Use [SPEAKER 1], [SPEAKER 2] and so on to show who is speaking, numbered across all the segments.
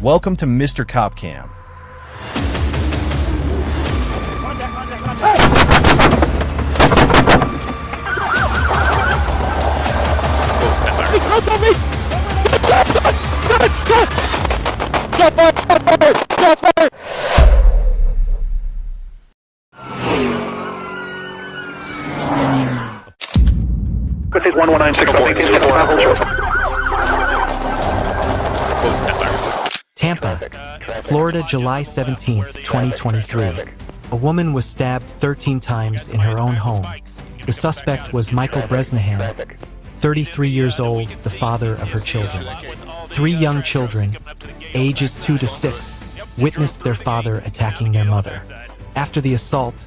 [SPEAKER 1] Welcome to Mr.CopCam.
[SPEAKER 2] This is 1196.
[SPEAKER 3] Tampa, Florida, July 17, 2023. A woman was stabbed 13 times in her own home. The suspect was Michael Bresnahan, 33 years old, the father of her children. 3 young children, ages 2 to 6, witnessed their father attacking their mother. After the assault,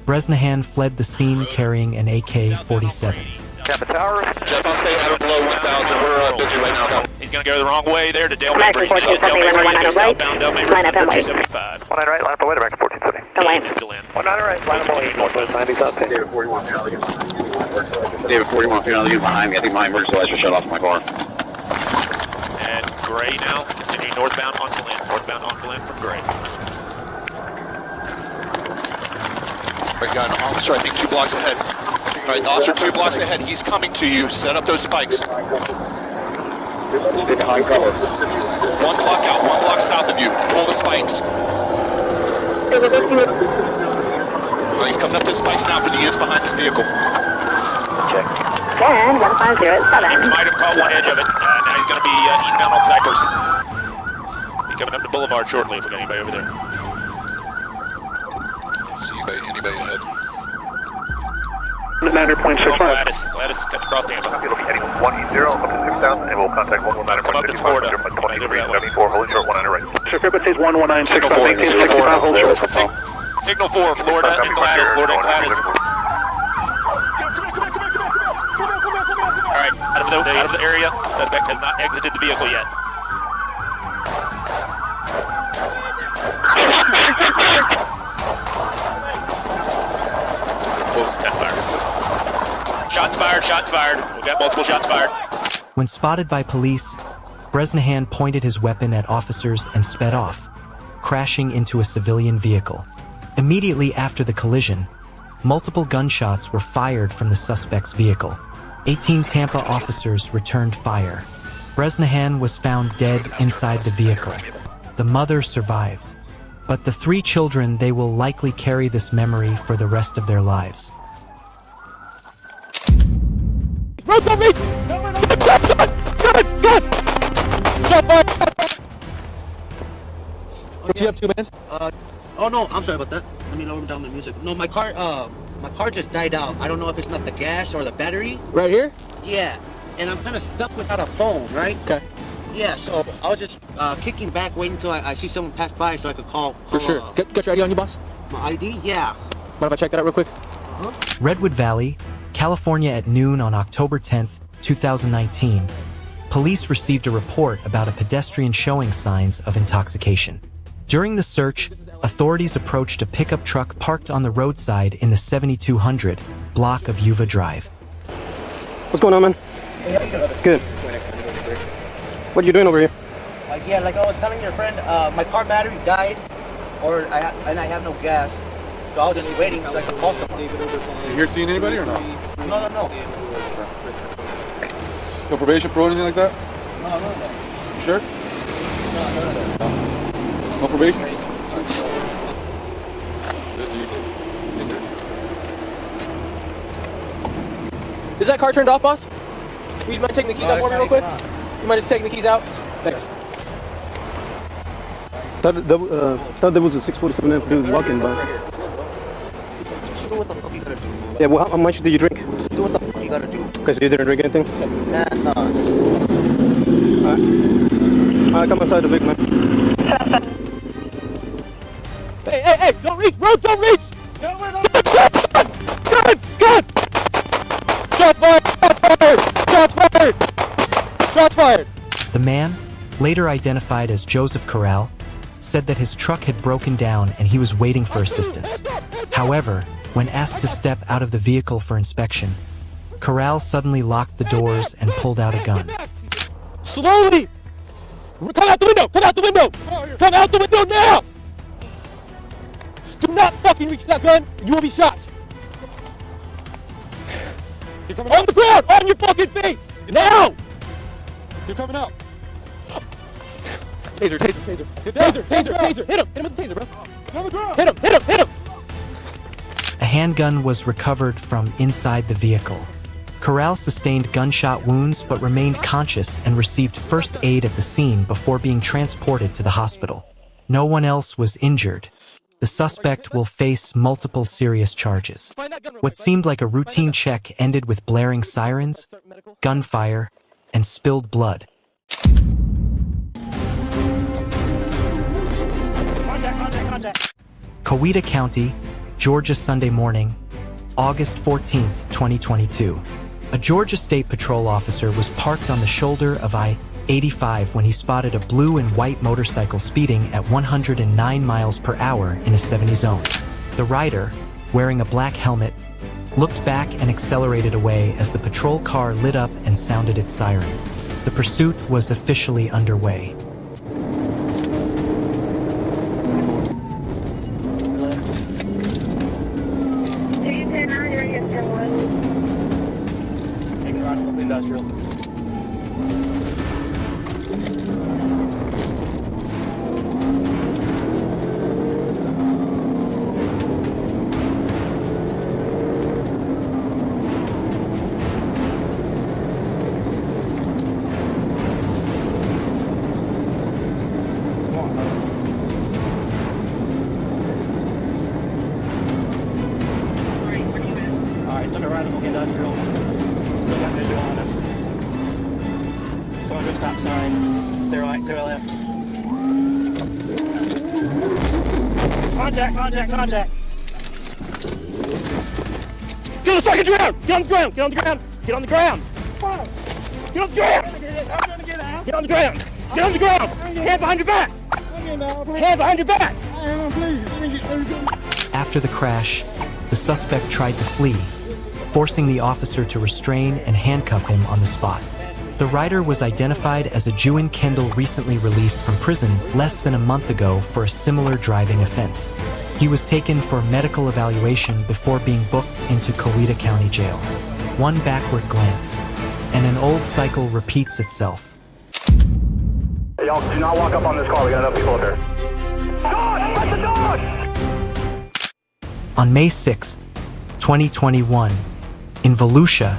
[SPEAKER 3] Bresnahan fled the scene carrying an AK-47.
[SPEAKER 2] Tampa Tower.
[SPEAKER 4] Jeff, I'll stay out of below 1,000. We're busy right now. He's going to go the wrong way there to Dale May Bridge. Dale May Bridge, southbound Dale May Bridge, number 275.
[SPEAKER 2] 19 right, line up away to back to 1470.
[SPEAKER 5] The lane.
[SPEAKER 2] 19 right, line up away, northwest 90 south.
[SPEAKER 6] David 41, David 41, behind me. I think my emergency lights are shut off my car.
[SPEAKER 4] And Gray now, continuing northbound on Glen. Northbound on Glen from Gray. We got an officer, I think 2 blocks ahead. All right, officer 2 blocks ahead. He's coming to you. Set up those spikes. 1 block out, 1 block south of you. Pull the spikes. Oh, he's coming up to the spikes now for the units behind this vehicle.
[SPEAKER 2] Check.
[SPEAKER 5] 10, 1507.
[SPEAKER 4] Might have caught one edge of it. Now he's going to be eastbound on Cypress. He's coming up the boulevard shortly if we got anybody over there. See anybody ahead.
[SPEAKER 2] 900.65.
[SPEAKER 4] Gladys, cut across Tampa.
[SPEAKER 2] We'll be heading 180 up to 6,000 and we'll contact 119.65.
[SPEAKER 4] Come up to Florida.
[SPEAKER 2] 2374, holding short 19 right. Sir, frequency is 1196,
[SPEAKER 4] Signal 4,
[SPEAKER 2] 1865, hold short.
[SPEAKER 4] Signal 4, Florida and Gladys, Florida and Gladys. Alright, out of the area. Suspect has not exited the vehicle yet. Shots fired, shots fired. We've got multiple shots fired.
[SPEAKER 3] When spotted by police, Bresnahan pointed his weapon at officers and sped off, crashing into a civilian vehicle. Immediately after the collision, multiple gunshots were fired from the suspect's vehicle. 18 Tampa officers returned fire. Bresnahan was found dead inside the vehicle. The mother survived, but the 3 children, they will likely carry this memory for the rest of their lives.
[SPEAKER 7] What you up to, man? Oh no, I'm sorry about that. Let me lower down my music. No, my car just died out. I don't know if it's not the gas or the battery.
[SPEAKER 8] Right here?
[SPEAKER 7] Yeah, and I'm kind of stuck without a phone, right?
[SPEAKER 8] Okay.
[SPEAKER 7] Yeah, so I was just kicking back, waiting until I see someone pass by so I could call
[SPEAKER 8] For sure. Got your ID on you, boss?
[SPEAKER 7] my ID? Yeah.
[SPEAKER 8] Mind if I check that out real quick?
[SPEAKER 3] Redwood Valley, California at noon on October 10th, 2019. Police received a report about a pedestrian showing signs of intoxication. During the search, authorities approached a pickup truck parked on the roadside in the 7200 block of Yuva Drive.
[SPEAKER 8] What's going on, man?
[SPEAKER 7] Hey, how you doing?
[SPEAKER 8] Good. What are you doing over here?
[SPEAKER 7] Yeah, like I was telling your friend, my car battery died, and I have no gas. So I was just waiting so I could call someone.
[SPEAKER 9] You here seeing anybody or no?
[SPEAKER 7] No.
[SPEAKER 9] No probation pro or anything like that?
[SPEAKER 7] No.
[SPEAKER 9] You sure?
[SPEAKER 7] No.
[SPEAKER 9] No probation?
[SPEAKER 8] Is that car turned off, boss? You mind taking the keys out for me real quick? You mind just taking the keys out? Thanks. Thought there was a 647 dude walking by.
[SPEAKER 7] What the fuck you gotta do?
[SPEAKER 8] Yeah, well, how much did you drink?
[SPEAKER 7] Do what the fuck you gotta do?
[SPEAKER 8] Because you didn't drink anything?
[SPEAKER 7] Man, no.
[SPEAKER 8] Alright, come outside the big man. Hey, don't reach, bro, don't reach! Gun! Shots fired! Shots fired!
[SPEAKER 3] The man, later identified as Joseph Corral, said that his truck had broken down and he was waiting for assistance. However, when asked to step out of the vehicle for inspection, Corral suddenly locked the doors and pulled out a gun.
[SPEAKER 8] Slowly! Come out the window! Come out the window! Come out the window now! Do not fucking reach that gun, you will be shot! On the ground! On your fucking face! Now!
[SPEAKER 9] You're coming out.
[SPEAKER 8] Taser, taser, taser. Taser, taser, taser. Hit him! Hit him with the taser, bro. Hit him, hit him, hit him!
[SPEAKER 3] A handgun was recovered from inside the vehicle. Corral sustained gunshot wounds but remained conscious and received first aid at the scene before being transported to the hospital. No one else was injured. The suspect will face multiple serious charges. What seemed like a routine check ended with blaring sirens, gunfire, and spilled blood. Coweta County, Georgia, Sunday morning, August 14th, 2022. A Georgia State Patrol officer was parked on the shoulder of I-85 when he spotted a blue and white motorcycle speeding at 109 miles per hour in a 70 zone. The rider, wearing a black helmet, looked back and accelerated away as the patrol car lit up and sounded its siren. The pursuit was officially underway.
[SPEAKER 8] Industrial. Alright, look around the industrial. Still got visual on us. Going to stop sign. Clear right, clear left. Contact, contact, contact. Get on the fucking ground! Get on the ground! Get on the ground! Get on the ground! Get on the ground! Get on the ground! Get on the ground! Hand behind your back! Hand behind your back!
[SPEAKER 3] After the crash, the suspect tried to flee, forcing the officer to restrain and handcuff him on the spot. The rider was identified as a Jewin Kendall recently released from prison less than a month ago for a similar driving offense. He was taken for medical evaluation before being booked into Coweta County Jail. One backward glance, and an old cycle repeats itself.
[SPEAKER 2] Hey, y'all, do not walk up on this car. We got enough people up here. Dog! Let the dog!
[SPEAKER 3] On May 6th, 2021, in Volusia,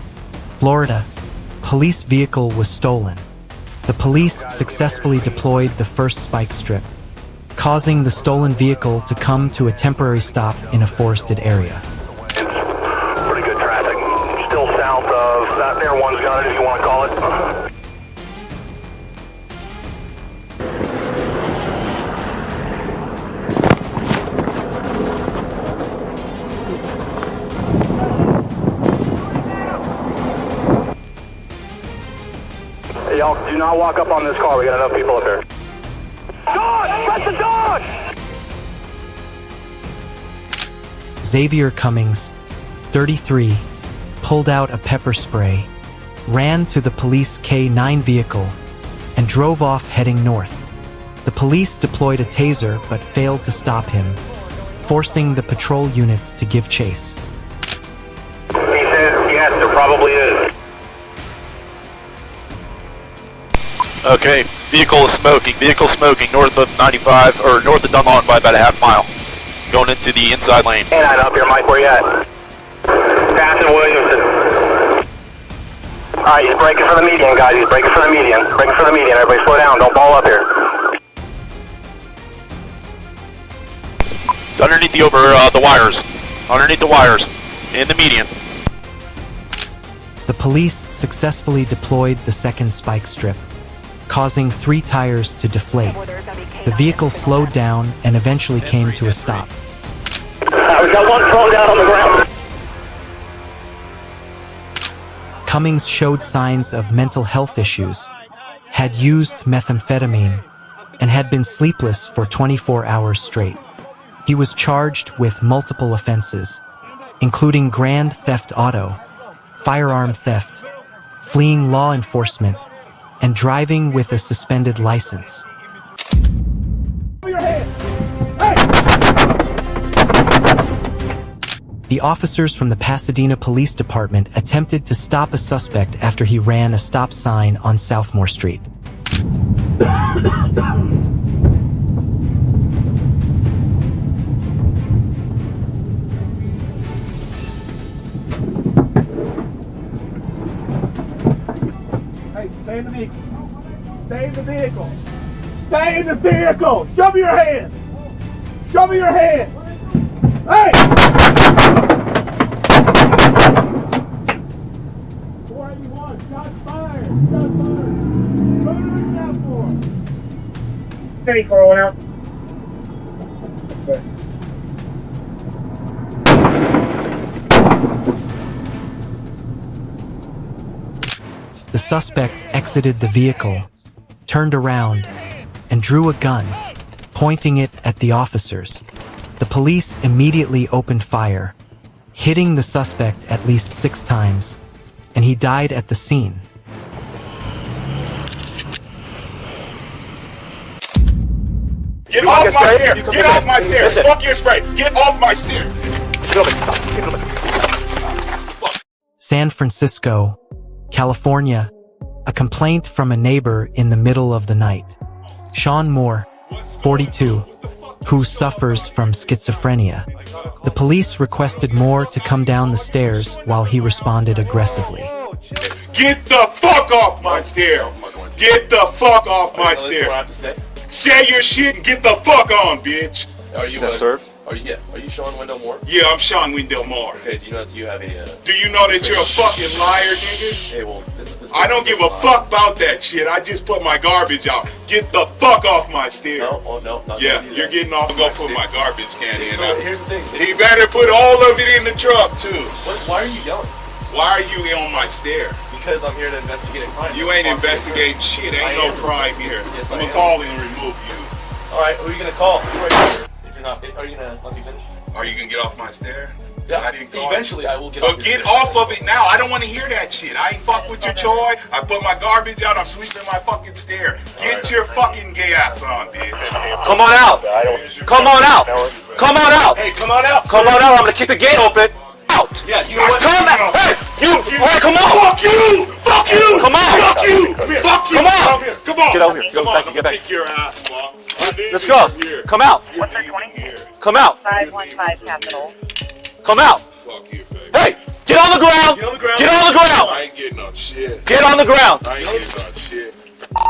[SPEAKER 3] Florida, a police vehicle was stolen. The police successfully deployed the first spike strip, causing the stolen vehicle to come to a temporary stop in a forested area.
[SPEAKER 2] It's pretty good traffic. Still south of that there one's got it, if you want to call it. Hey, y'all, do not walk up on this car. We got enough people up here. Dog! Let the dog!
[SPEAKER 3] Xavier Cummings, 33, pulled out a pepper spray, ran to the police K9 vehicle, and drove off heading north. The police deployed a taser but failed to stop him, forcing the patrol units to give chase.
[SPEAKER 2] He says, yes, there probably is.
[SPEAKER 4] Okay, vehicle is smoking. Vehicle smoking north of 95, or north of Dunlawton by about a half mile. Going into the inside lane.
[SPEAKER 2] Hey, up here, Mike, where you at? Passing Williamson. Alright, he's braking for the median, guys. He's braking for the median. Braking for the median. Everybody slow down. Don't ball up here.
[SPEAKER 4] It's underneath the wires. Underneath the wires. In the median.
[SPEAKER 3] The police successfully deployed the second spike strip, causing 3 tires to deflate. The vehicle slowed down and eventually came to a stop.
[SPEAKER 2] We got one thrown down on the ground.
[SPEAKER 3] Cummings showed signs of mental health issues, had used methamphetamine, and had been sleepless for 24 hours straight. He was charged with multiple offenses, including grand theft auto, firearm theft, fleeing law enforcement, and driving with a suspended license. The officers from the Pasadena Police Department attempted to stop a suspect after he ran a stop sign on Southmore Street.
[SPEAKER 8] Hey, stay in the vehicle. Stay in the vehicle. Stay in the vehicle. Show me your hand. Show me your hand. Hey! 481. Shots fired. Shots fired. What are you looking out for? Steady for a while.
[SPEAKER 3] The suspect exited the vehicle, turned around, and drew a gun, pointing it at the officers. The police immediately opened fire, hitting the suspect at least 6 times, and he died at the scene.
[SPEAKER 10] Get off my stair! Get off my stair! Fuck your spray! Get off my stair!
[SPEAKER 3] San Francisco, California, a complaint from a neighbor in the middle of the night. Sean Moore, 42, who suffers from schizophrenia. The police requested Moore to come down the stairs while he responded aggressively.
[SPEAKER 10] Get the fuck off my stair! Get the fuck off my stair! Say your shit and get the fuck on, bitch!
[SPEAKER 11] Are you served? Are you Sean Wendell Moore?
[SPEAKER 10] Yeah, I'm Sean Wendell Moore.
[SPEAKER 11] Okay, do you know that you have a...
[SPEAKER 10] Do you know that you're a fucking liar, nigga?
[SPEAKER 11] Hey, well,
[SPEAKER 10] I don't give a fuck about that shit. I just put my garbage out. Get the fuck off my stair.
[SPEAKER 11] No, not
[SPEAKER 10] yeah, you're getting off. I'm gonna put my garbage can in.
[SPEAKER 11] So here's the thing.
[SPEAKER 10] He better put all of it in the truck, too.
[SPEAKER 11] Why are you yelling?
[SPEAKER 10] Why are you on my stair?
[SPEAKER 11] Because I'm here to investigate a crime.
[SPEAKER 10] You ain't investigating shit. Ain't no crime here.
[SPEAKER 11] Yes,
[SPEAKER 10] I'm gonna call and remove you.
[SPEAKER 11] Alright, who are you gonna call? If you're not, are you gonna let me finish?
[SPEAKER 10] Are you gonna get off my stair?
[SPEAKER 11] Yeah,
[SPEAKER 10] I didn't call
[SPEAKER 11] eventually I will get
[SPEAKER 10] off. But get off of it now. I don't want to hear that shit. I ain't fuck with your toy. I put my garbage out. I'm sweeping my fucking stair. Get your fucking gay ass on, bitch.
[SPEAKER 4] Come on out! Come on out! Come on out!
[SPEAKER 10] Hey, come on out.
[SPEAKER 4] Come on out! I'm gonna kick the gate open. Out!
[SPEAKER 10] Yeah, you know what?
[SPEAKER 4] Come out! Hey, you! Hey, come on!
[SPEAKER 10] Fuck you! Fuck you!
[SPEAKER 4] Come on!
[SPEAKER 10] Fuck you! Fuck you!
[SPEAKER 4] Come on!
[SPEAKER 10] Come on!
[SPEAKER 4] Get over here.
[SPEAKER 10] Come on!
[SPEAKER 4] Get back.
[SPEAKER 10] Kick your ass, fuck.
[SPEAKER 4] Let's go. Come out.
[SPEAKER 5] What's our 20?
[SPEAKER 4] Come out.
[SPEAKER 5] 515 Capital.
[SPEAKER 4] Come out.
[SPEAKER 10] Fuck you, baby.
[SPEAKER 4] Hey, get on the ground.
[SPEAKER 10] Get on the ground.
[SPEAKER 4] Get on the ground.
[SPEAKER 10] I ain't getting on shit.
[SPEAKER 4] Get on the ground.
[SPEAKER 10] I ain't getting on shit.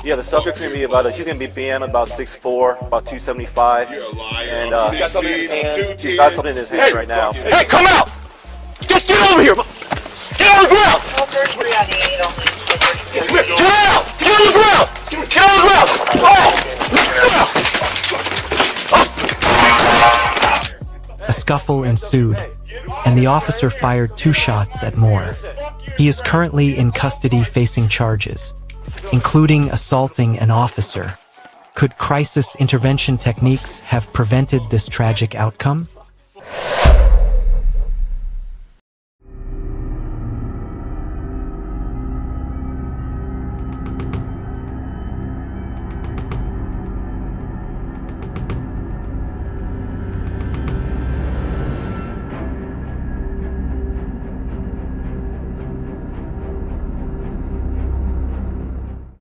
[SPEAKER 12] Yeah, the subject's gonna be about she's gonna be BM about 6'4", about 275.
[SPEAKER 10] You're a liar.
[SPEAKER 12] And
[SPEAKER 11] he's got something in his hand.
[SPEAKER 12] He's got something in his hand right now.
[SPEAKER 4] Hey, come out. Get over here. Get on the ground. Get out. Get on the ground. Get on the ground.
[SPEAKER 3] A scuffle ensued, and the officer fired 2 shots at Moore. He is currently in custody facing charges, including assaulting an officer. Could crisis intervention techniques have prevented this tragic outcome?